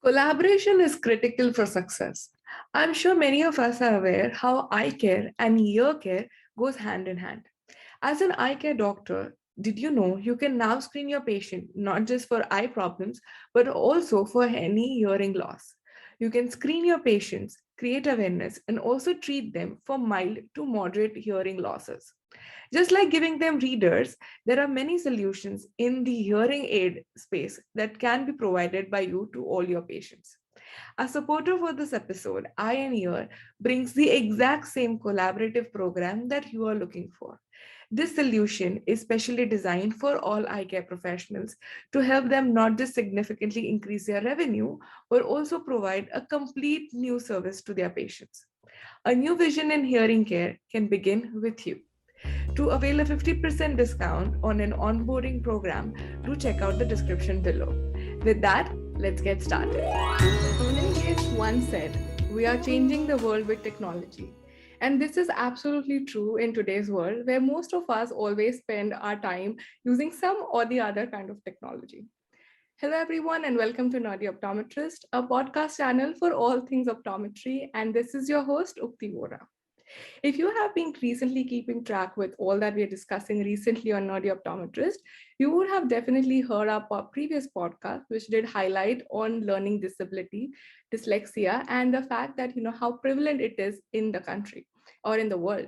Collaboration is critical for success. I'm sure many of us are aware how eye care and ear care goes hand in hand. As an eye care doctor, did you know you can now screen your patient not just for eye problems, but also for any hearing loss? You can screen your patients, create awareness, and also treat them for mild to moderate hearing losses. Just like giving them readers, there are many solutions in the hearing aid space that can be provided by you to all your patients. A supporter for this episode, Eye and Ear, brings the exact same collaborative program that you are looking for. This solution is specially designed for all eye care professionals to help them not just significantly increase their revenue, but also provide a complete new service to their patients. A new vision in hearing care can begin with you. To avail a 50% discount on an onboarding program, do check out the description below. With that, let's get started. Bill Gates once said, "We are changing the world with technology." And this is absolutely true in today's world, where most of us always spend our time using some or the other kind of technology. Hello, everyone, and welcome to Nerdy Optometrist, a podcast channel for all things optometry. And this is your host, Ukti Vora. If you have been recently keeping track with all that we are discussing recently on Nerdy Optometrist, you would have definitely heard our previous podcast, which did highlight on learning disability, dyslexia, and the fact that how prevalent it is in the country or in the world.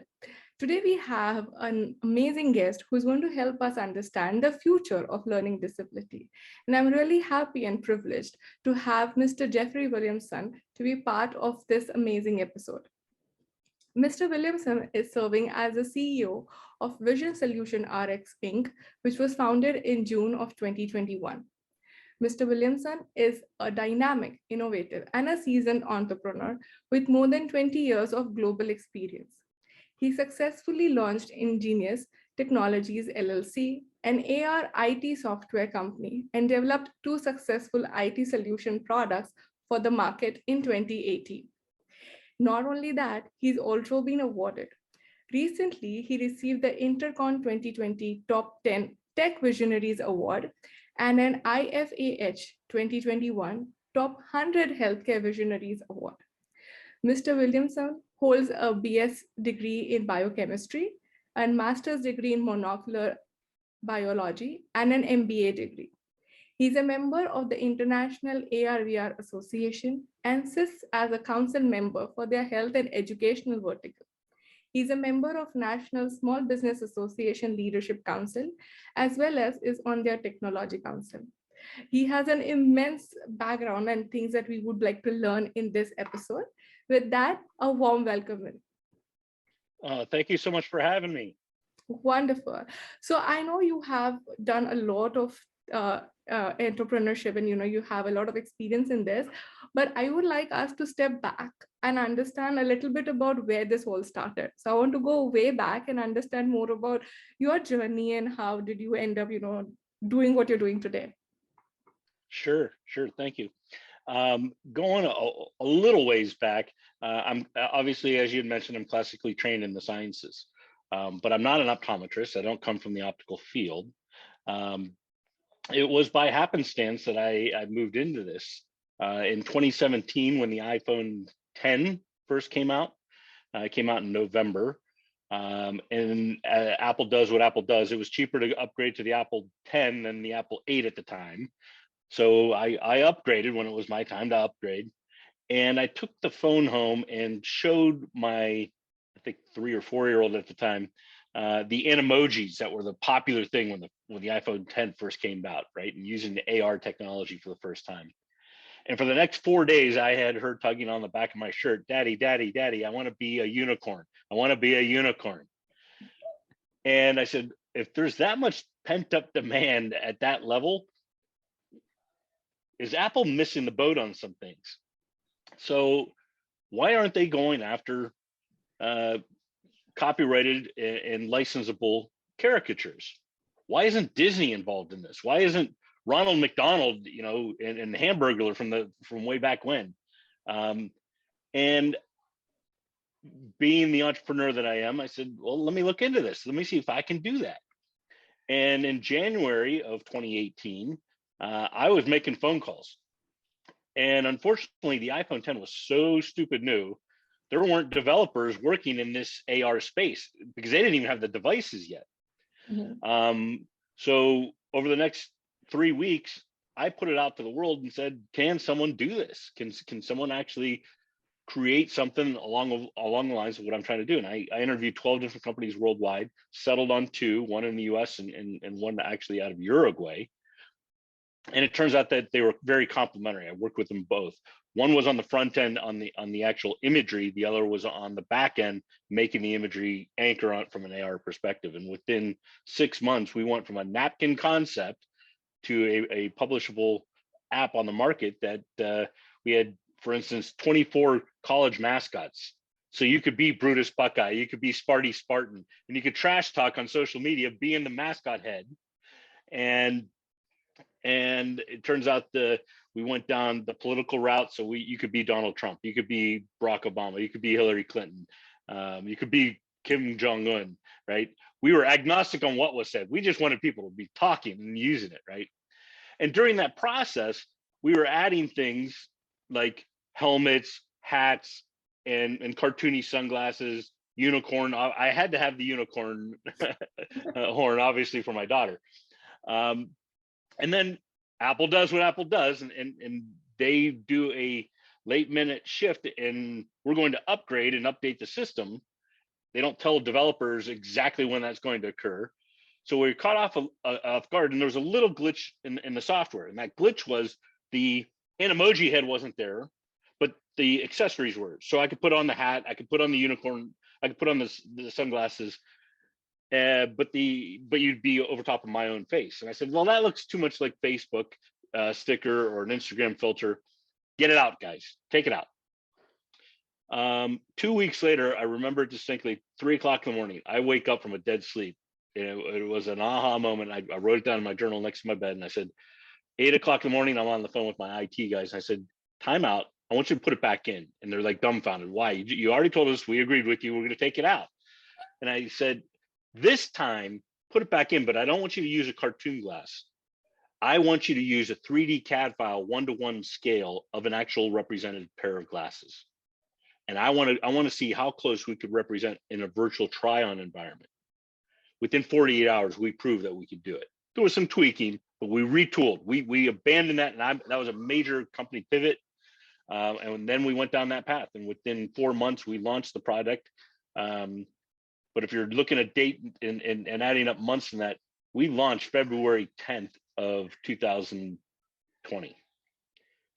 Today, we have an amazing guest who's going to help us understand the future of learning disability. And I'm really happy and privileged to have Mr. Jeffrey Williamson to be part of this amazing episode. Mr. Williamson is serving as the CEO of VISIONWEARx Inc., which was founded in June of 2021. Mr. Williamson is a dynamic, innovative, and a seasoned entrepreneur with more than 20 years of global experience. He successfully launched Ingenious Technologies LLC, an AR IT software company, and developed two successful IT solution products for the market in 2018. Not only that, he's also been awarded. Recently, he received the Intercon 2020 Top 10 Tech Visionaries Award and an IFAH 2021 Top 100 Healthcare Visionaries Award. Mr. Williamson holds a BS degree in biochemistry, a master's degree in molecular biology, and an MBA degree. He's a member of the International AR/VR Association and sits as a council member for their health and educational vertical. He's a member of National Small Business Association Leadership Council, as well as is on their Technology Council. He has an immense background and things that we would like to learn in this episode. With that, a warm welcome. Thank you so much for having me. Wonderful. So I know you have done a lot of entrepreneurship and you have a lot of experience in this, but I would like us to step back and understand a little bit about where this all started. So I want to go way back and understand more about your journey and how did you end up doing what you're doing today. Sure. Thank you. Going a little ways back, I'm obviously, as you had mentioned, I'm classically trained in the sciences, but I'm not an optometrist. I don't come from the optical field. It was by happenstance that I moved into this in 2017 when the iPhone 10 first came out. It came out in November, and Apple does what Apple does. It was cheaper to upgrade to the Apple 10 than the Apple 8 at the time. So I upgraded when it was my time to upgrade. And I took the phone home and showed my, I think 3 or 4-year-old at the time, the Animojis that were the popular thing when the iPhone 10 first came out, right? And using the AR technology for the first time. And for the next 4 days, I had her tugging on the back of my shirt, "Daddy, Daddy, Daddy, I want to be a unicorn. I want to be a unicorn." And I said, if there's that much pent up demand at that level, is Apple missing the boat on some things? So why aren't they going after copyrighted and licensable caricatures? Why isn't Disney involved in this? Why isn't Ronald McDonald, and Hamburglar from way back when? And being the entrepreneur that I am, I said, well, let me look into this. Let me see if I can do that. And in January of 2018, I was making phone calls And unfortunately, the iPhone 10 was so stupid new, there weren't developers working in this AR space because they didn't even have the devices yet. So over the next 3 weeks, I put it out to the world and said, can someone do this? Can someone actually create something along the lines of what I'm trying to do? And I interviewed 12 different companies worldwide, settled on 2, one in the US and one actually out of Uruguay. And it turns out that they were very complementary. I worked with them both. One was on the front end on the actual imagery. The other was on the back end, making the imagery anchor on from an AR perspective. And within 6 months, we went from a napkin concept to a publishable app on the market that we had, for instance, 24 college mascots. So you could be Brutus Buckeye, you could be Sparty Spartan, and you could trash talk on social media, being the mascot head. And it turns out we went down the political route. So you could be Donald Trump, you could be Barack Obama, you could be Hillary Clinton, you could be Kim Jong-un, right? We were agnostic on what was said. We just wanted people to be talking and using it, right? And during that process, we were adding things like helmets, hats, and cartoony sunglasses, unicorn. I had to have the unicorn horn, obviously, for my daughter. And then Apple does what Apple does, and they do a late minute shift, and we're going to upgrade and update the system. They don't tell developers exactly when that's going to occur. So we caught off guard, and there was a little glitch in the software. And that glitch was the Animoji head wasn't there, but the accessories were. So I could put on the hat, I could put on the unicorn, I could put on the sunglasses, but you'd be over top of my own face. And I said, well, that looks too much like Facebook sticker or an Instagram filter. Get it out, guys. Take it out. 2 weeks later, I remember distinctly, 3 o'clock in the morning, I wake up from a dead sleep. It was an aha moment. I wrote it down in my journal next to my bed, and I said, 8 o'clock in the morning, I'm on the phone with my IT guys. I said, time out. I want you to put it back in. And they're like dumbfounded. Why? You already told us, we agreed with you, we're going to take it out. And I said, this time, put it back in, but I don't want you to use a cartoon glass. I want you to use a 3D CAD file, 1-to-1 scale of an actual represented pair of glasses. And I want to see how close we could represent in a virtual try-on environment. Within 48 hours, we proved that we could do it. There was some tweaking, but we retooled. We abandoned that, and that was a major company pivot. And then we went down that path. And within 4 months, we launched the product. But if you're looking at date and adding up months from that, we launched February 10th of 2020.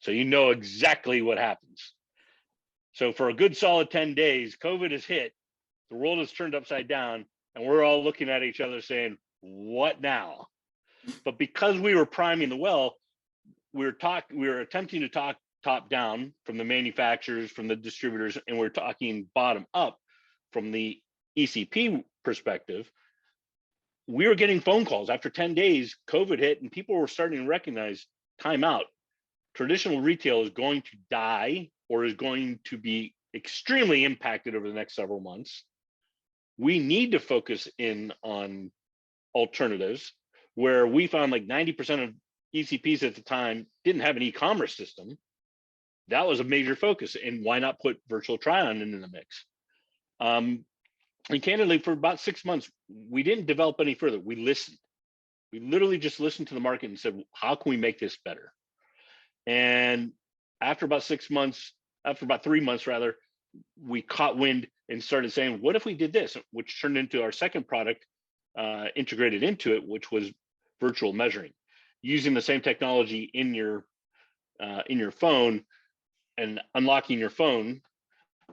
So you know exactly what happens. So for a good solid 10 days, COVID has hit, the world has turned upside down, and we're all looking at each other saying, what now? But because we were priming the well, we were attempting to talk top down from the manufacturers, from the distributors, and we're talking bottom up from the ECP perspective. We were getting phone calls after 10 days, COVID hit, and people were starting to recognize time out. Traditional retail is going to die or is going to be extremely impacted over the next several months. We need to focus in on alternatives, where we found like 90% of ECPs at the time didn't have an e-commerce system. That was a major focus, and why not put virtual try-on into the mix? And candidly, for about 6 months, we didn't develop any further. We listened. We literally just listened to the market and said, how can we make this better? And after about 3 months rather, we caught wind and started saying, what if we did this? Which turned into our second product, integrated into it, which was virtual measuring, using the same technology in your phone and unlocking your phone.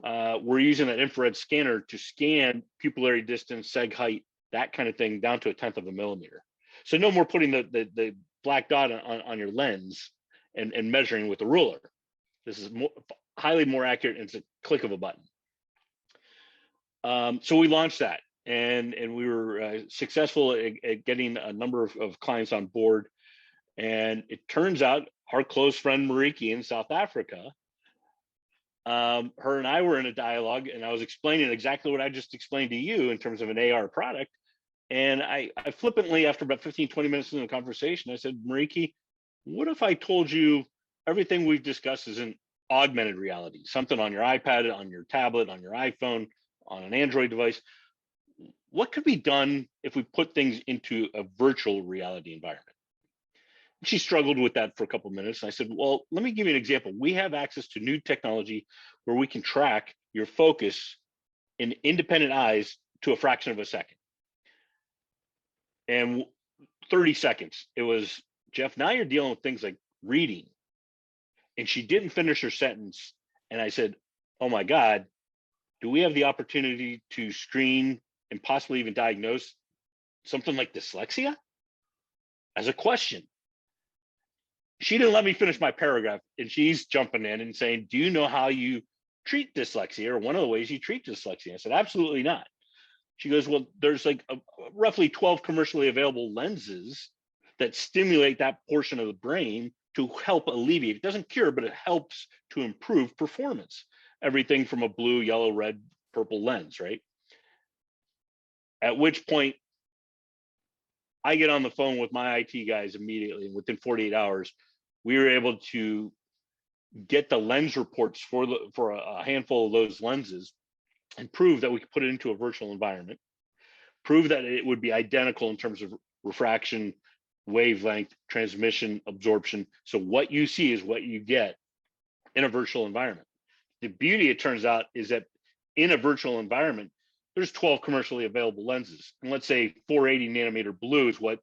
We're using that infrared scanner to scan pupillary distance, seg height, that kind of thing, down to 1/10 of a millimeter. So no more putting the black dot on your lens and measuring with a ruler. This is highly more accurate, and it's a click of a button. So we launched that, and we were successful at getting a number of clients on board. And it turns out our close friend Mariki in South Africa, her and I were in a dialogue, and I was explaining exactly what I just explained to you in terms of an AR product. And I flippantly, after about 15, 20 minutes in the conversation, I said, Mariki, what if I told you everything we've discussed is in augmented reality, something on your iPad, on your tablet, on your iPhone, on an Android device. What could be done if we put things into a virtual reality environment? She struggled with that for a couple of minutes. And I said, well, let me give you an example. We have access to new technology where we can track your focus in independent eyes to a fraction of a second. And 30 seconds, it was, Jeff, now you're dealing with things like reading. And she didn't finish her sentence. And I said, oh my God, do we have the opportunity to screen and possibly even diagnose something like dyslexia? As a question. She didn't let me finish my paragraph, and she's jumping in and saying, do you know how you treat dyslexia, or one of the ways you treat dyslexia? I said, absolutely not. She goes, well, there's like roughly 12 commercially available lenses that stimulate that portion of the brain to help alleviate. It doesn't cure, but it helps to improve performance. Everything from a blue, yellow, red, purple lens, right? At which point, I get on the phone with my IT guys immediately, and within 48 hours, we were able to get the lens reports for a handful of those lenses and prove that we could put it into a virtual environment, prove that it would be identical in terms of refraction, wavelength, transmission, absorption. So what you see is what you get in a virtual environment. The beauty, it turns out, is that in a virtual environment, there's 12 commercially available lenses. And let's say 480 nanometer blue is what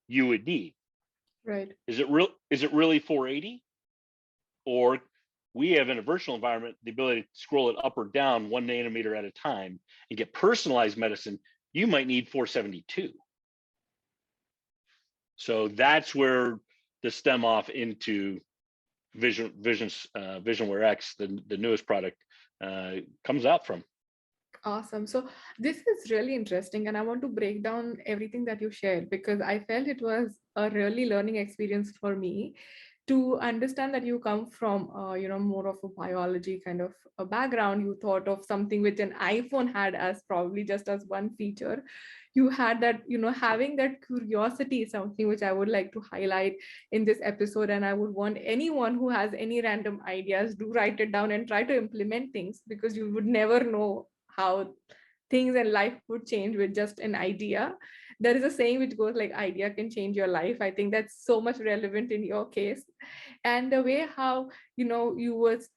you would need. Right. Is it really 480? Or we have, in a virtual environment, the ability to scroll it up or down 1 nanometer at a time and get personalized medicine. You might need 472. So that's where the stem off into VISIONWEARx, the newest product, comes out from. Awesome. So this is really interesting, and I want to break down everything that you shared, because I felt it was a really learning experience for me to understand that you come from, more of a biology kind of a background. You thought of something which an iPhone had as probably just as one feature. You had that, having that curiosity is something which I would like to highlight in this episode. And I would want anyone who has any random ideas, do write it down and try to implement things, because you would never know how things in life would change with just an idea. There is a saying which goes like, idea can change your life. I think that's so much relevant in your case. And the way how, you was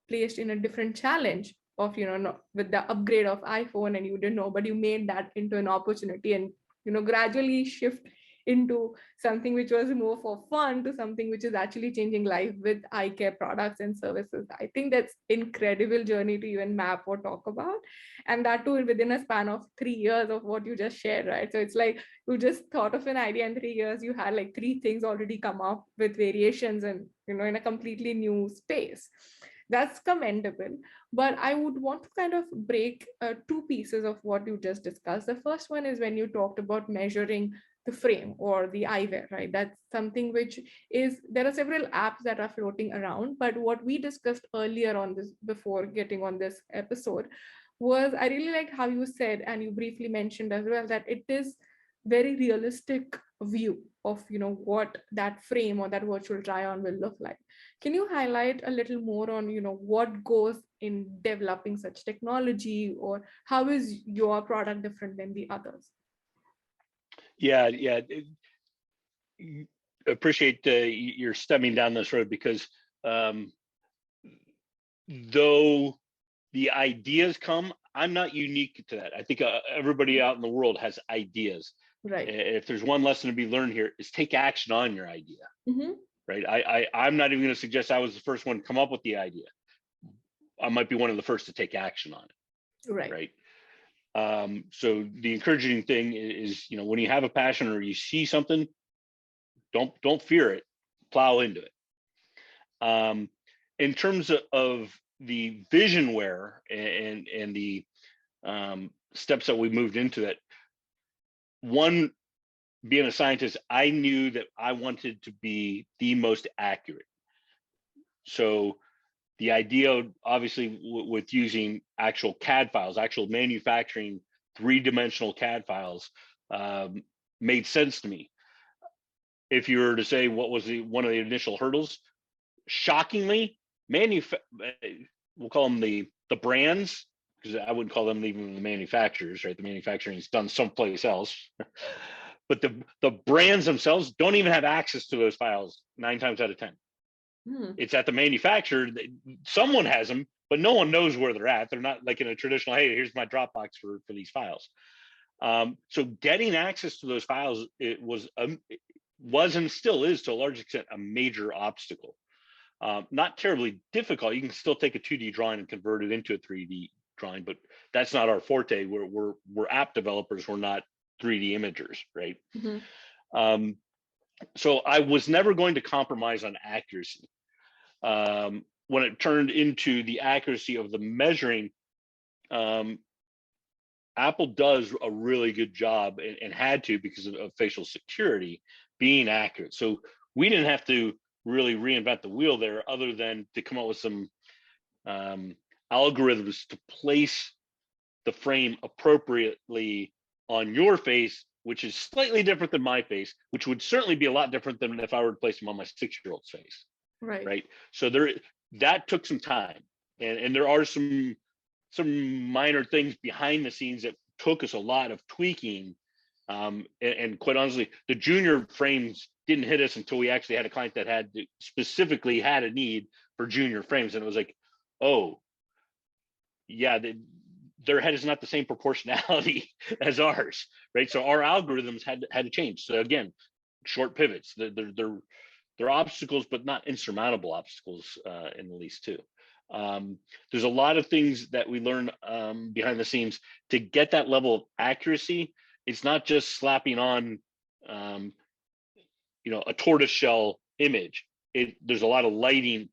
placed in a different challenge of, with the upgrade of iPhone, and you didn't know, but you made that into an opportunity, and, gradually shift into something which was more for fun to something which is actually changing life with eye care products and services. I think that's incredible journey to even map or talk about. And that too within a span of 3 years of what you just shared, right? So it's like you just thought of an idea in 3 years, you had like 3 things already come up with variations and, in a completely new space. That's commendable. But I would want to kind of break 2 pieces of what you just discussed. The first one is when you talked about measuring the frame or the eyewear, right? That's something which is, there are several apps that are floating around, but what we discussed earlier on this, before getting on this episode, was I really liked how you said, and you briefly mentioned as well, that it is very realistic view of, what that frame or that virtual try-on will look like. Can you highlight a little more on, what goes in developing such technology, or how is your product different than the others? Yeah. Appreciate you're stemming down this road, because though the ideas come, I'm not unique to that. I think everybody out in the world has ideas. Right. If there's one lesson to be learned here, is take action on your idea. Mm-hmm. Right. I'm not even going to suggest I was the first one to come up with the idea. I might be one of the first to take action on it. Right. Right. So the encouraging thing is, when you have a passion or you see something, don't fear it, plow into it. In terms of the VISIONWEAR and the steps that we moved into that, one, being a scientist, I knew that I wanted to be the most accurate. So the idea, obviously, with using actual CAD files, actual manufacturing 3-dimensional CAD files, made sense to me. if you were to say what was one of the initial hurdles, shockingly, we'll call them the brands, because I wouldn't call them even the manufacturers, right? The manufacturing is done someplace else. But the brands themselves don't even have access to those files 9 times out of 10. It's at the manufacturer. Someone has them, but no one knows where they're at. They're not like in a traditional, hey, here's my Dropbox for these files. So getting access to those files, it was and still is to a large extent a major obstacle. Not terribly difficult. You can still take a 2D drawing and convert it into a 3D drawing, but that's not our forte. We're app developers. We're not 3D imagers, right? So I was never going to compromise on accuracy. When it turned into the accuracy of the measuring, Apple does a really good job and had to, because of facial security, being accurate. So we didn't have to really reinvent the wheel there, other than to come up with some algorithms to place the frame appropriately on your face, which is slightly different than my face, which would certainly be a lot different than if I were to place them on my 6-year-old's face. Right. So that took some time, and there are some minor things behind the scenes that took us a lot of tweaking. And quite honestly, the junior frames didn't hit us until we actually had a client that specifically had a need for junior frames, and it was like, oh, yeah, their head is not the same proportionality as ours, right? So our algorithms had to change. So again, short pivots. They're obstacles, but not insurmountable obstacles in the least too. There's a lot of things that we learn behind the scenes to get that level of accuracy. It's not just slapping on, a tortoiseshell image. There's a lot of lighting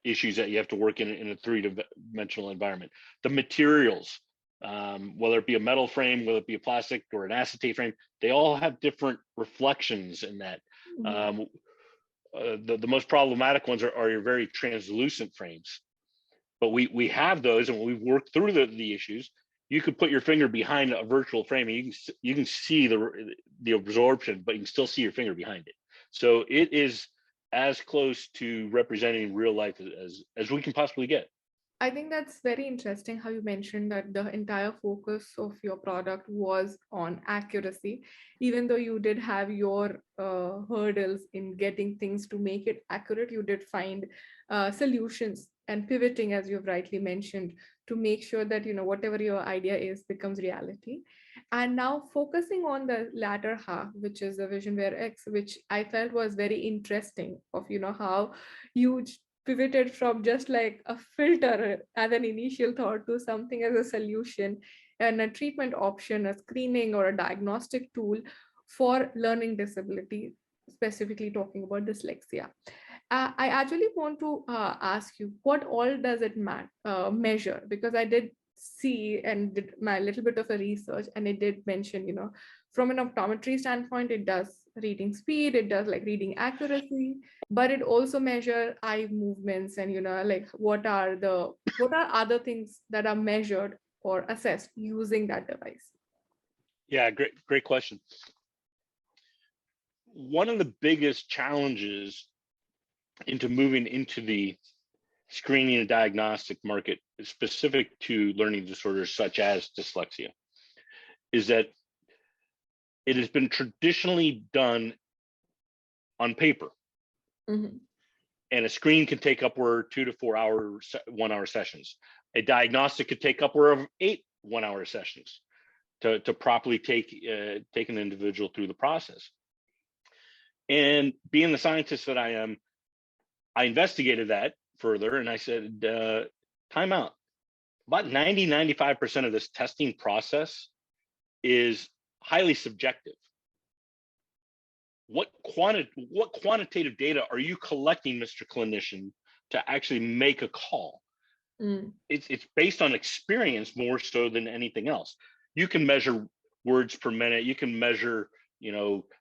issues that you have to work in a 3-dimensional environment. The materials, whether it be a metal frame, whether it be a plastic or an acetate frame, they all have different reflections in that. The most problematic ones are your very translucent frames. But we have those, and we've worked through the issues. You could put your finger behind a virtual frame, and you can see the absorption, but you can still see your finger behind it. So it is as close to representing real life as we can possibly get. I think that's very interesting how you mentioned that the entire focus of your product was on accuracy, even though you did have your hurdles in getting things to make it accurate. You did find solutions and pivoting, as you've rightly mentioned, to make sure that whatever your idea is becomes reality. And now focusing on the latter half, which is the VISIONWEARx, which I felt was very interesting, of how you pivoted from just like a filter as an initial thought to something as a solution and a treatment option, a screening or a diagnostic tool for learning disability, specifically talking about dyslexia. I actually want to ask you, what all does it measure? Because I did see and did my little bit of a research, and it did mention, from an optometry standpoint, it does reading speed, it does like reading accuracy, but it also measure eye movements and, like what are other things that are measured or assessed using that device? Yeah, great question. One of the biggest challenges into moving into the screening and diagnostic market specific to learning disorders such as dyslexia is that it has been traditionally done on paper. And a screen can take upward 2 to 4 hour 1-hour sessions. A diagnostic could take upward of 8 1-hour sessions to properly take an individual through the process. And being the scientist that I am, I investigated that further, and I said, time out. About 95% of this testing process is highly subjective. What quantitative data are you collecting, Mr. Clinician, to actually make a call? It's based on experience more so than anything else. You can measure words per minute. You can measure,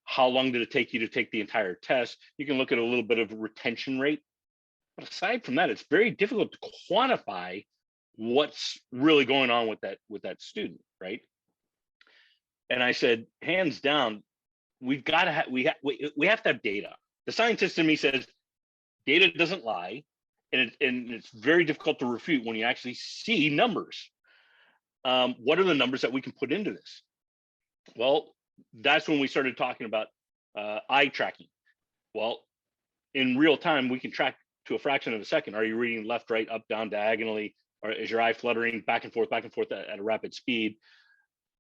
how long did it take you to take the entire test? You can look at a little bit of retention rate. But aside from that, it's very difficult to quantify what's really going on with that student, right? And I said, hands down, we've got to have we have to have data. The scientist in me says data doesn't lie, and it's very difficult to refute when you actually see numbers. What are the numbers that we can put into this? Well, that's when we started talking about eye tracking. Well, in real time, we can track to a fraction of a second. Are you reading left, right, up, down, diagonally? Or is your eye fluttering back and forth at a rapid speed?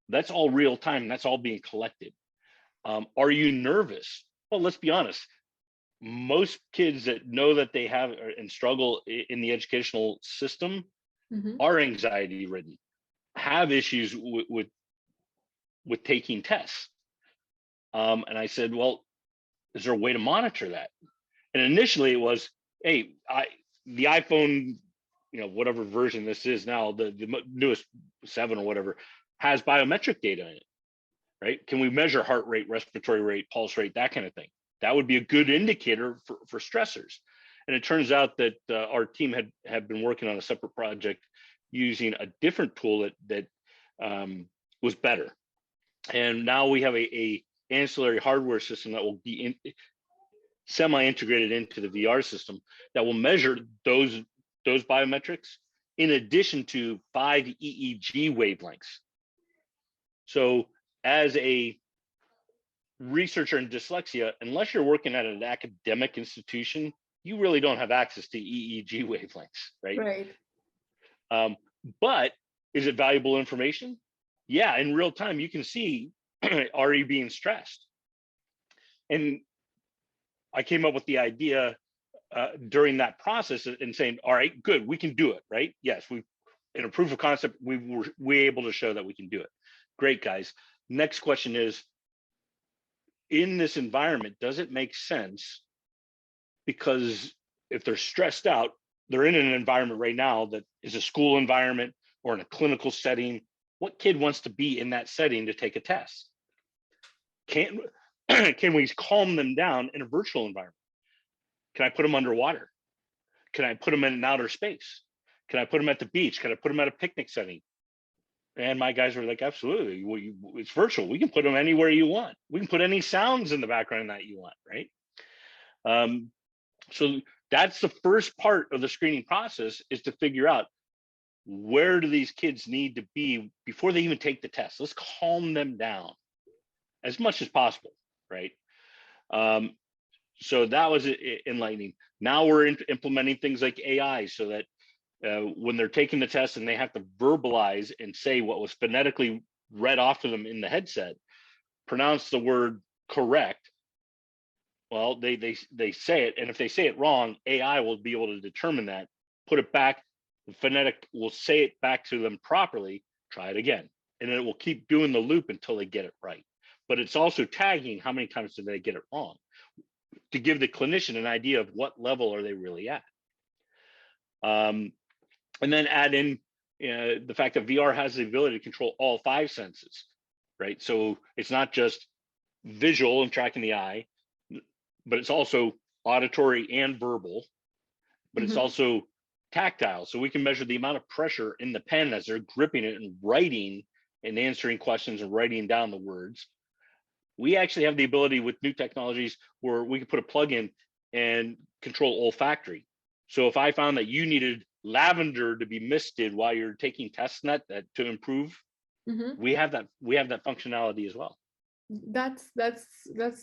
That's all real time. That's all being collected. Are you nervous? Well, let's be honest. Most kids that know that they have and struggle in the educational system are anxiety ridden, have issues with taking tests. And I said, well, is there a way to monitor that? And initially it was, hey, the iPhone, whatever version this is now, the newest 7 or whatever, has biometric data in it, right? Can we measure heart rate, respiratory rate, pulse rate, that kind of thing? That would be a good indicator for stressors. And it turns out that our team had been working on a separate project using a different tool that was better. And now we have a ancillary hardware system that will be semi-integrated into the VR system that will measure those biometrics in addition to 5 EEG wavelengths. So as a researcher in dyslexia, unless you're working at an academic institution, you really don't have access to EEG wavelengths, right? Right. But is it valuable information? Yeah, in real time, you can see, are you being stressed? And I came up with the idea during that process and saying, all right, good, we can do it, right? Yes, in a proof of concept, we were able to show that we can do it. Great, guys. Next question is, in this environment, does it make sense? Because if they're stressed out, they're in an environment right now that is a school environment or in a clinical setting. What kid wants to be in that setting to take a test? Can we calm them down in a virtual environment? Can I put them underwater? Can I put them in an outer space? Can I put them at the beach? Can I put them at a picnic setting? And my guys were like, absolutely. It's virtual. We can put them anywhere you want. We can put any sounds in the background that you want, right? So that's the first part of the screening process, is to figure out, where do these kids need to be before they even take the test? Let's calm them down as much as possible, right? So that was enlightening. Now we're implementing things like AI so that when they're taking the test and they have to verbalize and say what was phonetically read off to them in the headset, pronounce the word correct. Well, they say it, and if they say it wrong, AI will be able to determine that, put it back. The phonetic will say it back to them properly. Try it again, and then it will keep doing the loop until they get it right. But it's also tagging how many times did they get it wrong, to give the clinician an idea of what level are they really at. And then add in the fact that VR has the ability to control all 5 senses, right? So it's not just visual and tracking the eye, but it's also auditory and verbal, but it's also tactile. So we can measure the amount of pressure in the pen as they're gripping it and writing and answering questions and writing down the words. We actually have the ability with new technologies where we can put a plug in and control olfactory. So if I found that you needed lavender to be misted while you're taking tests that to improve, we have that functionality as well. That's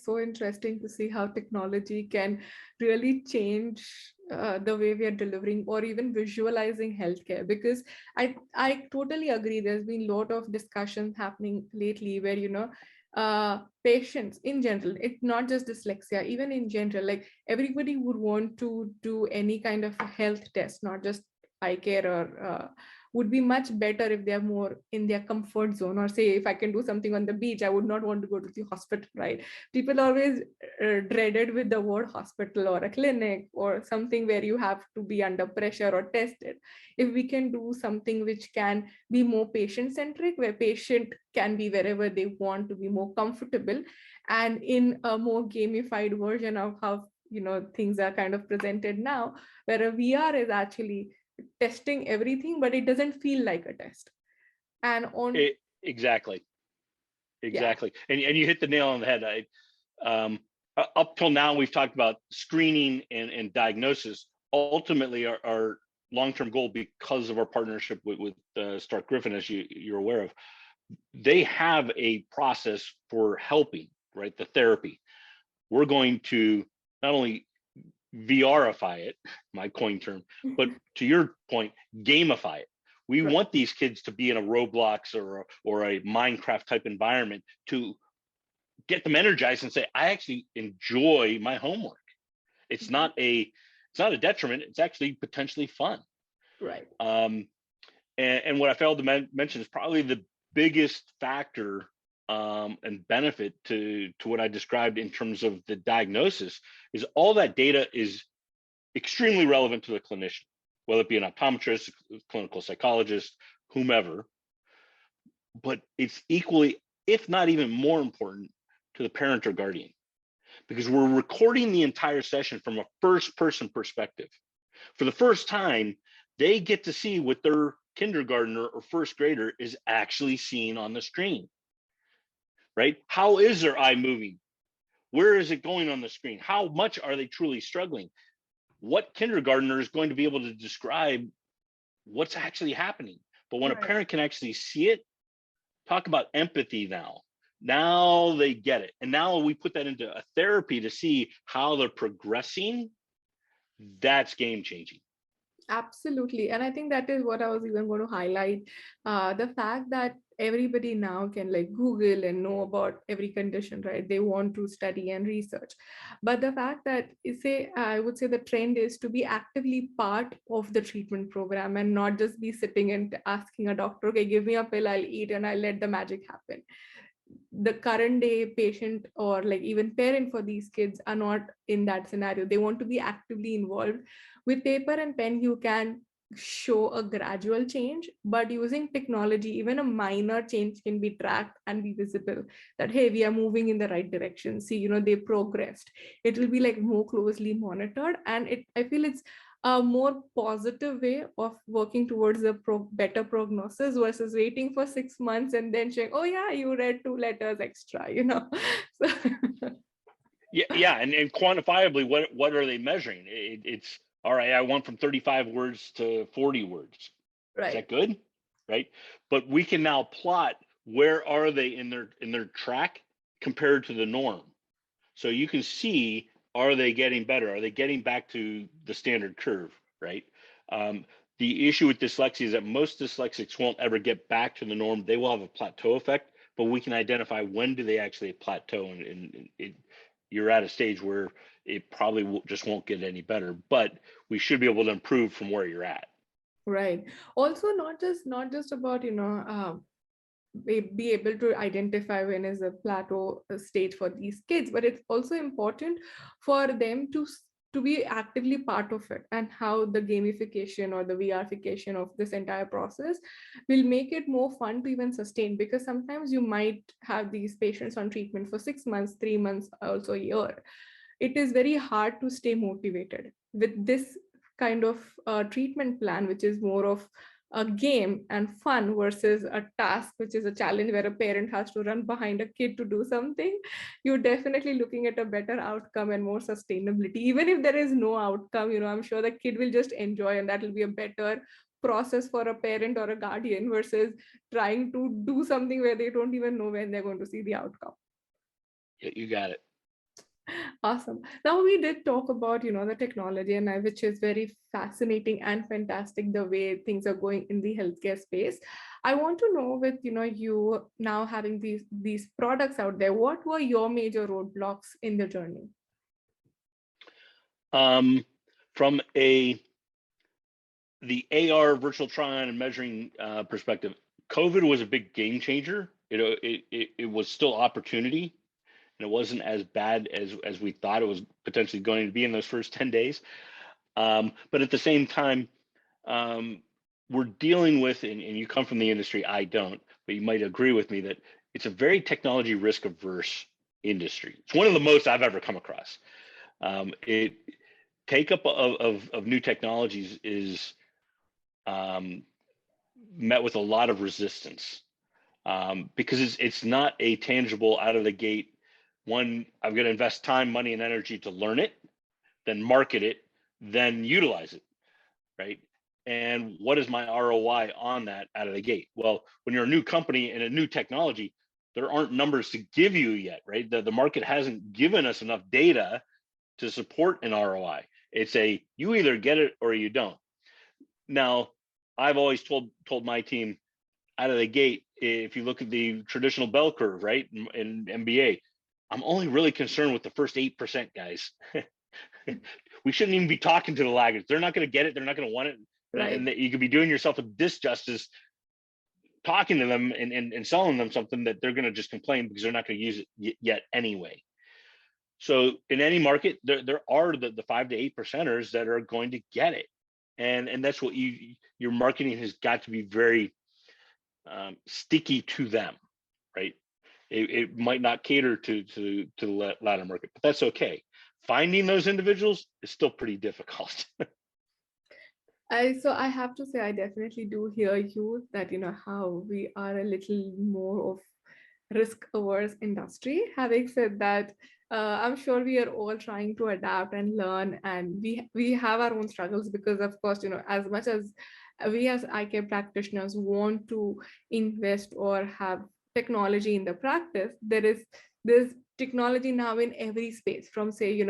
so interesting to see how technology can really change the way we are delivering or even visualizing healthcare, because I totally agree. There's been a lot of discussions happening lately where patients in general, it's not just dyslexia, even in general, like everybody would want to do any kind of a health test, not just eye care, or would be much better if they're more in their comfort zone. Or say, if I can do something on the beach, I would not want to go to the hospital, right? People always dreaded with the word hospital or a clinic or something where you have to be under pressure or tested. If we can do something which can be more patient centric, where patient can be wherever they want to be more comfortable, and in a more gamified version of how things are kind of presented now, where a VR is actually testing everything, but it doesn't feel like a test. And on Exactly. Yeah. And you hit the nail on the head. Up till now, we've talked about screening and diagnosis. Ultimately, our long-term goal, because of our partnership with Stark Griffin, as you're aware of, they have a process for helping, right? The therapy. We're going to not only VRify it, my coin term, but to your point, gamify it. We Right. want these kids to be in a Roblox or a Minecraft type environment to get them energized and say, I actually enjoy my homework. It's not a detriment. It's actually potentially fun. Right. And what I failed to mention is probably the biggest factor and benefit to what I described in terms of the diagnosis is all that data is extremely relevant to the clinician, whether it be an optometrist, clinical psychologist, whomever. But it's equally, if not even more important, to the parent or guardian, because we're recording the entire session from a first person perspective. For the first time, they get to see what their kindergartner or first grader is actually seeing on the screen, right? How is their eye moving? Where is it going on the screen? How much are they truly struggling? What kindergartner is going to be able to describe what's actually happening? But when a Right. parent can actually see it, talk about empathy now. Now they get it. And now we put that into a therapy to see how they're progressing. That's game changing. Absolutely. And I think that is what I was even going to highlight. The fact that everybody now can like Google and know about every condition, right? They want to study and research. But the fact that, say, I would say the trend is to be actively part of the treatment program and not just be sitting and asking a doctor, okay, give me a pill, I'll eat and I'll let the magic happen. The current day patient or like even parent for these kids are not in that scenario. They want to be actively involved. With paper and pen you can show a gradual change, but using technology even a minor change can be tracked and be visible, that hey, we are moving in the right direction, see, they progressed. It will be like more closely monitored, and I feel it's a more positive way of working towards a better prognosis versus waiting for 6 months and then saying, oh yeah, you read 2 letters extra. So, Yeah, and quantifiably, what are they measuring? It's all right. I went from 35 words to 40 words. Is right. that good? Right. But we can now plot where are they in their track compared to the norm. So you can see, are they getting better? Are they getting back to the standard curve? Right. Um, the issue with dyslexia is that most dyslexics won't ever get back to the norm. They will have a plateau effect, but we can identify when do they actually plateau, and you're at a stage where it probably just won't get any better, but we should be able to improve from where you're at. Right. Also, not just about be able to identify when is a plateau stage for these kids, but it's also important for them to be actively part of it, and how the gamification or the VRfication of this entire process will make it more fun to even sustain, because sometimes you might have these patients on treatment for 6 months, 3 months, also a year. It is very hard to stay motivated with this kind of treatment plan, which is more of a game and fun versus a task, which is a challenge where a parent has to run behind a kid to do something. You're definitely looking at a better outcome and more sustainability. Even if there is no outcome, I'm sure the kid will just enjoy, and that will be a better process for a parent or a guardian versus trying to do something where they don't even know when they're going to see the outcome. Yeah, you got it. Awesome. Now we did talk about, the technology, and which is very fascinating and fantastic the way things are going in the healthcare space. I want to know, with, you now having these products out there, what were your major roadblocks in the journey? From the AR virtual try-on and measuring perspective, COVID was a big game changer. It was still opportunity, and it wasn't as bad as we thought it was potentially going to be in those first 10 days. But at the same time, we're dealing with, and you come from the industry, I don't, but you might agree with me that it's a very technology risk averse industry. It's one of the most I've ever come across. It take up of new technologies is met with a lot of resistance, because it's not a tangible out of the gate. One, I'm going to invest time, money, and energy to learn it, then market it, then utilize it, right? And what is my ROI on that out of the gate? Well, when you're a new company and a new technology, there aren't numbers to give you yet, right? The market hasn't given us enough data to support an ROI. It's you either get it or you don't. Now, I've always told my team out of the gate, if you look at the traditional bell curve, right, in MBA, I'm only really concerned with the first 8%, guys. We shouldn't even be talking to the laggards. They're not going to get it. They're not going to want it. Right. And you could be doing yourself a disjustice talking to them and selling them something that they're going to just complain because they're not going to use it yet anyway. So in any market, there are the 5 to 8%ers that are going to get it. And that's what your marketing has got to be very sticky to them, right? It might not cater to the latter market, but that's okay. Finding those individuals is still pretty difficult. So I have to say, I definitely do hear you that, how we are a little more of risk-averse industry. Having said that, I'm sure we are all trying to adapt and learn, and we have our own struggles because, of course, as much as we as eye care practitioners want to invest or have technology in the practice, there's technology now in every space, from say,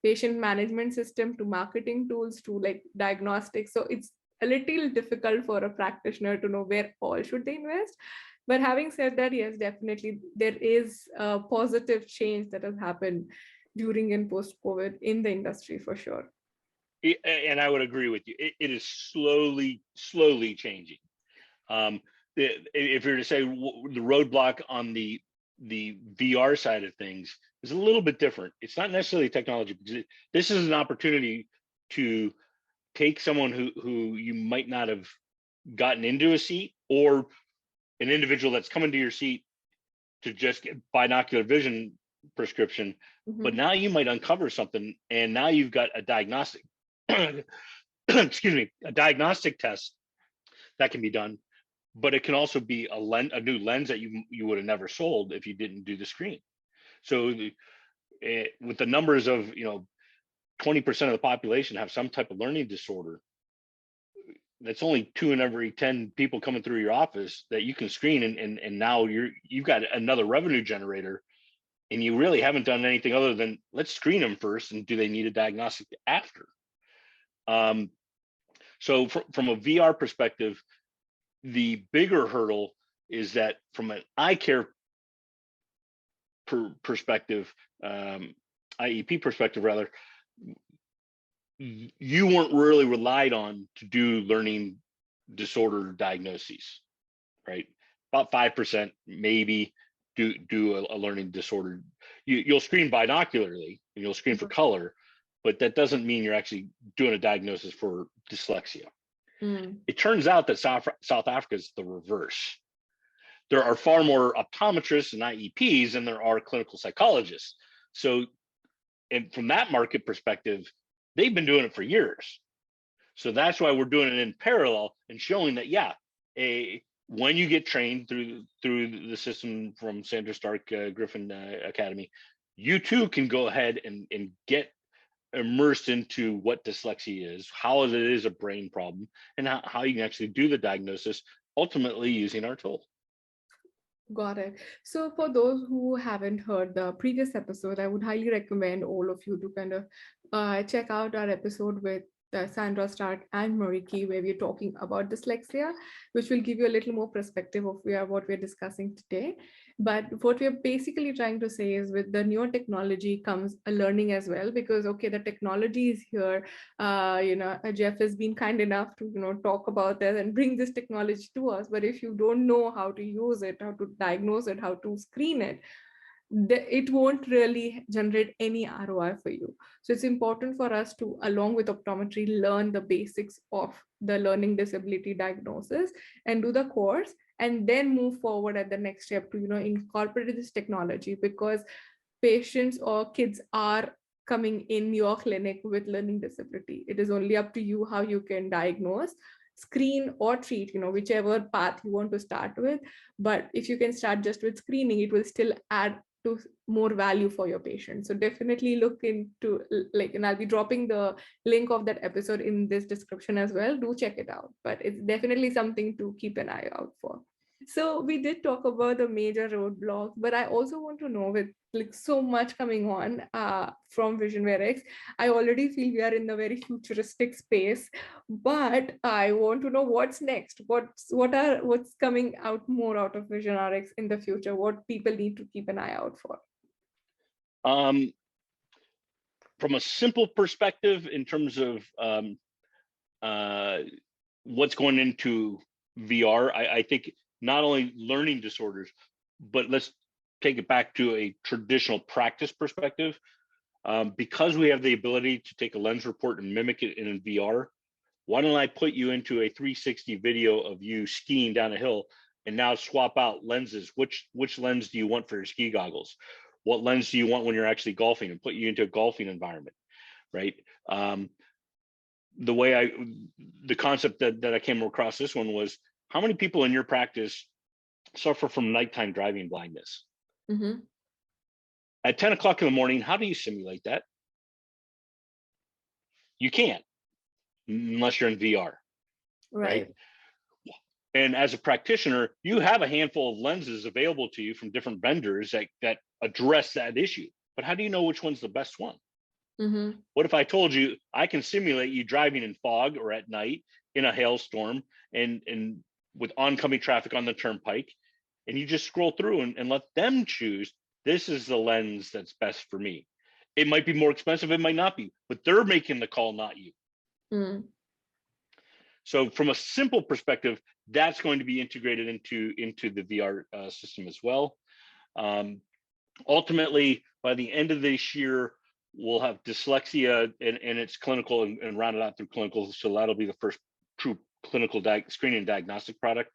patient management system to marketing tools to like diagnostics. So it's a little difficult for a practitioner to know where all should they invest. But having said that, yes, definitely there is a positive change that has happened during and post-COVID in the industry for sure. And I would agree with you. It is slowly changing. If you're to say the roadblock on the VR side of things is a little bit different. It's not necessarily technology, because this is an opportunity to take someone who you might not have gotten into a seat, or an individual that's coming to your seat to just get binocular vision prescription, but now you might uncover something, and now you've got a diagnostic excuse me, a diagnostic test that can be done, but it can also be a new lens that you would have never sold if you didn't do the screen. So with the numbers of 20% of the population have some type of learning disorder, that's only 2 in every 10 people coming through your office that you can screen, and now you've got another revenue generator, and you really haven't done anything other than let's screen them first, and do they need a diagnostic after? So from a VR perspective, the bigger hurdle is that from an eye care perspective, IEP perspective rather, you weren't really relied on to do learning disorder diagnoses, right? About 5% maybe do a learning disorder. You'll screen binocularly and you'll screen for color, but that doesn't mean you're actually doing a diagnosis for dyslexia. It turns out that South Africa is the reverse. There are far more optometrists and IEPs than there are clinical psychologists. So, and from that market perspective, they've been doing it for years. So that's why we're doing it in parallel and showing that, when you get trained through the system from Sandra Stark Griffin Academy, you too can go ahead and get immersed into what dyslexia is, how it is a brain problem, and how you can actually do the diagnosis, ultimately using our tool. Got it. So for those who haven't heard the previous episode, I would highly recommend all of you to kind of check out our episode with Sandra Stark and Mariki, where we're talking about dyslexia, which will give you a little more perspective of what we're discussing today. But what we're basically trying to say is, with the newer technology comes a learning as well, because the technology is here. Jeff has been kind enough to talk about that and bring this technology to us. But if you don't know how to use it, how to diagnose it, how to screen it, it won't really generate any ROI for you. So it's important for us to, along with optometry, learn the basics of the learning disability diagnosis and do the course, and then move forward at the next step to incorporate this technology, because patients or kids are coming in your clinic with learning disability. It is only up to you how you can diagnose, screen, or treat, whichever path you want to start with. But if you can start just with screening, it will still add to more value for your patient. So definitely look into, like, and I'll be dropping the link of that episode in this description as well. Do check it out, but it's definitely something to keep an eye out for. So we did talk about the major roadblocks, but I also want to know, with like so much coming on from VisionWearx, I already feel we are in a very futuristic space, but I want to know what's next. What's coming out more out of VisionRx in the future? What people need to keep an eye out for? From a simple perspective, in terms of what's going into VR, I think not only learning disorders, but let's take it back to a traditional practice perspective. Because we have the ability to take a lens report and mimic it in VR, why don't I put you into a 360 video of you skiing down a hill and now swap out lenses? Which lens do you want for your ski goggles? What lens do you want when you're actually golfing, and put you into a golfing environment, right? The concept that I came across this one was, how many people in your practice suffer from nighttime driving blindness? Mm-hmm. At 10 o'clock in the morning, how do you simulate that? You can't, unless you're in VR, right? And as a practitioner, you have a handful of lenses available to you from different vendors that address that issue. But how do you know which one's the best one? Mm-hmm. What if I told you I can simulate you driving in fog or at night in a hailstorm and with oncoming traffic on the turnpike, and you just scroll through and let them choose, this is the lens that's best for me. It might be more expensive, it might not be, but they're making the call, not you. Mm. So from a simple perspective, that's going to be integrated into the VR system as well. Ultimately, by the end of this year, we'll have dyslexia and its clinical and rounded out through clinical. So that'll be the first true clinical screening and diagnostic product.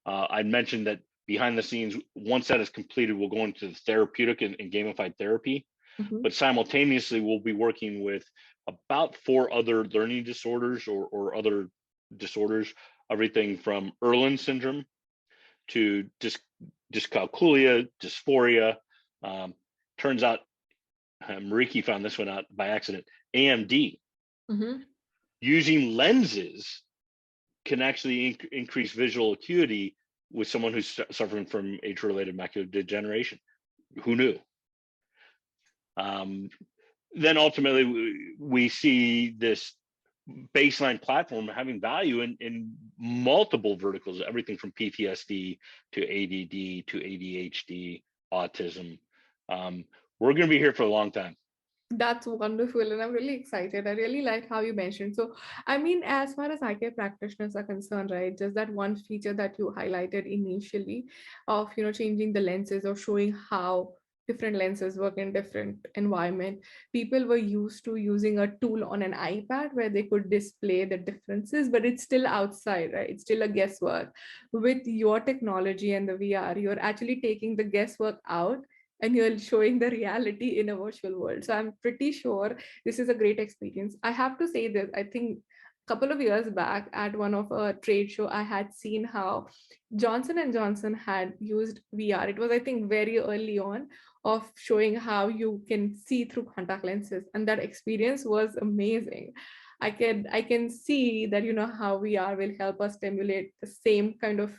I mentioned that behind the scenes, once that is completed, we'll go into the therapeutic and gamified therapy. Mm-hmm. But simultaneously, we'll be working with about 4 other learning disorders or other disorders, everything from Erland syndrome to dyscalculia, dysphoria. Turns out, Mariki found this one out by accident, AMD. Mm-hmm. Using lenses can actually increase visual acuity with someone who's suffering from age-related macular degeneration. Who knew? Then ultimately, we see this baseline platform having value in multiple verticals, everything from PTSD to ADD to ADHD, autism. We're going to be here for a long time. That's wonderful, and I'm really excited. I really like how you mentioned. So, I mean, as far as eye care practitioners are concerned, right, just that one feature that you highlighted initially of, changing the lenses or showing how different lenses work in different environment. People were used to using a tool on an iPad where they could display the differences, but it's still outside, right? It's still a guesswork. With your technology and the VR, you're actually taking the guesswork out and you're showing the reality in a virtual world. So I'm pretty sure this is a great experience. I have to say this, I think a couple of years back at one of a trade show, I had seen how Johnson & Johnson had used VR. It was, I think, very early on of showing how you can see through contact lenses. And that experience was amazing. I can see that, how VR will help us stimulate the same kind of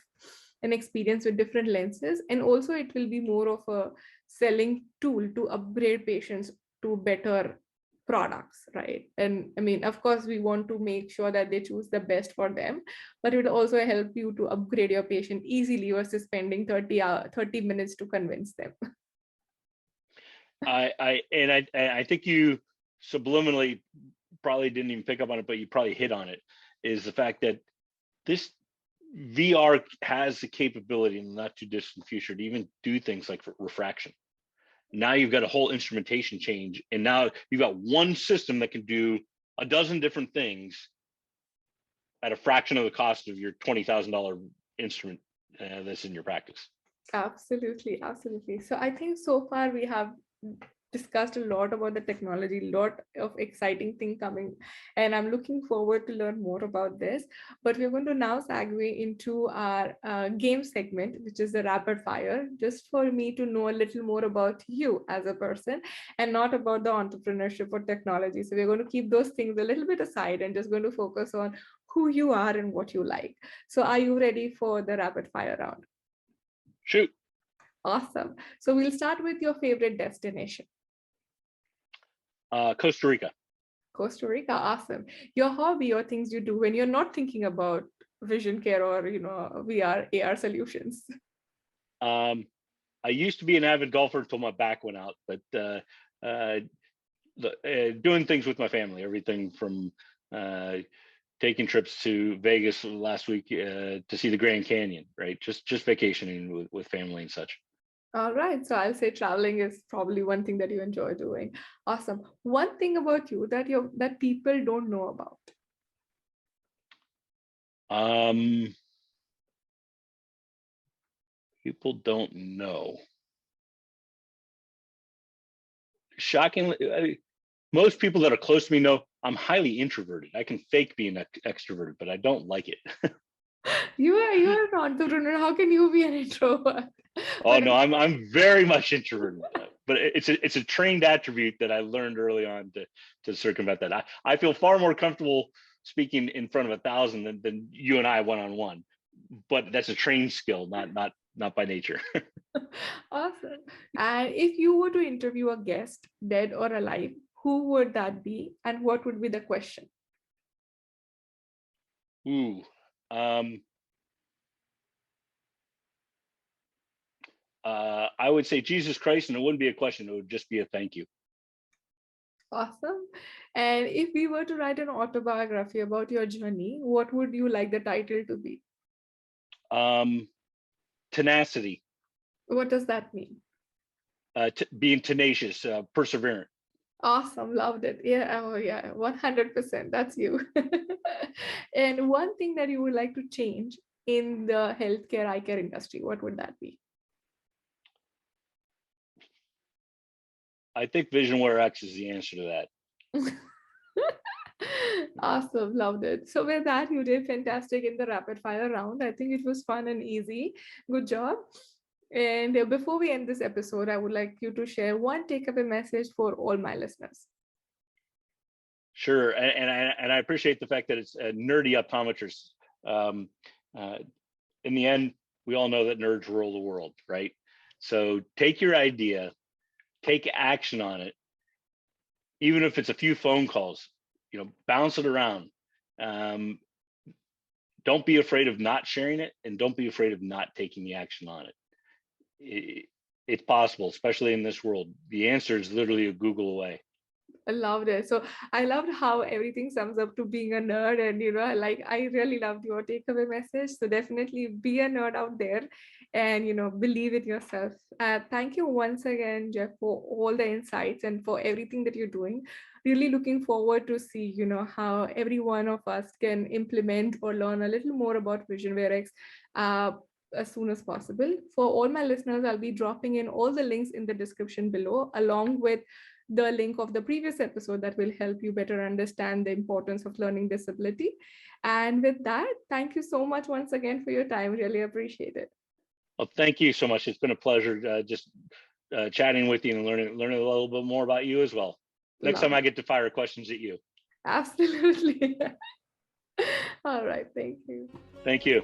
an experience with different lenses. And also it will be more of a selling tool to upgrade patients to better products, right? And I mean, of course, we want to make sure that they choose the best for them, but it would also help you to upgrade your patient easily versus spending 30 minutes to convince them. I think you subliminally probably didn't even pick up on it, but you probably hit on it, is the fact that this VR has the capability in the not too distant future to even do things like refraction. Now you've got a whole instrumentation change, and now you've got one system that can do a dozen different things at a fraction of the cost of your $20,000 instrument that's in your practice. Absolutely, absolutely. So I think so far we have discussed a lot about the technology, a lot of exciting thing coming, and I'm looking forward to learn more about this. But we're going to now segue into our game segment, which is the rapid fire, just for me to know a little more about you as a person and not about the entrepreneurship or technology. So we're going to keep those things a little bit aside and just going to focus on who you are and what you like. So are you ready for the rapid fire round? Shoot. Awesome. So we'll start with your favorite destination. Costa Rica. Costa Rica, awesome. Your hobby or things you do when you're not thinking about vision care or VR, AR solutions. I used to be an avid golfer until my back went out, but doing things with my family, everything from taking trips to Vegas last week to see the Grand Canyon, right? Just vacationing with family and such. All right. So I'll say traveling is probably one thing that you enjoy doing. Awesome. One thing about you that people don't know about. People don't know. Shockingly, most people that are close to me know I'm highly introverted. I can fake being extroverted, but I don't like it. You are an entrepreneur. How can you be an introvert? Oh no, I'm very much introverted, but it's a trained attribute that I learned early on to circumvent that. I feel far more comfortable speaking in front of 1,000 than you and I one-on-one, but that's a trained skill, not by nature. Awesome. And if you were to interview a guest, dead or alive, who would that be, and what would be the question? Ooh. I would say Jesus Christ, and it wouldn't be a question, it would just be a thank you. Awesome. And if we were to write an autobiography about your journey, what would you like the title to be? Tenacity. What does that mean? Being tenacious, perseverant. Awesome. Loved it. Yeah. Oh, yeah. 100%. That's you. And one thing that you would like to change in the healthcare eye care industry, what would that be? I think VISIONWEARx is the answer to that. Awesome, loved it. So with that, you did fantastic in the rapid fire round. I think it was fun and easy. Good job. And before we end this episode, I would like you to share one takeaway message for all my listeners. Sure, and I appreciate the fact that it's a nerdy optometrist. In the end, we all know that nerds rule the world, right? So take your idea, take action on it, even if it's a few phone calls. Bounce it around. Don't be afraid of not sharing it, and don't be afraid of not taking the action on it. It's possible, especially in this world. The answer is literally a Google away. I loved it. So I loved how everything sums up to being a nerd, and I really loved your takeaway message. So definitely be a nerd out there, and believe in yourself. Thank you once again, Jeff, for all the insights and for everything that you're doing. Really looking forward to see how every one of us can implement or learn a little more about VISIONWEARx as soon as possible. For all my listeners, I'll be dropping in all the links in the description below, along with the link of the previous episode that will help you better understand the importance of learning disability. And with that, thank you so much once again for your time. Really appreciate it. Well, thank you so much. It's been a pleasure just chatting with you and learning a little bit more about you as well. Next time I get to fire questions at you. Absolutely. All right. Thank you. Thank you.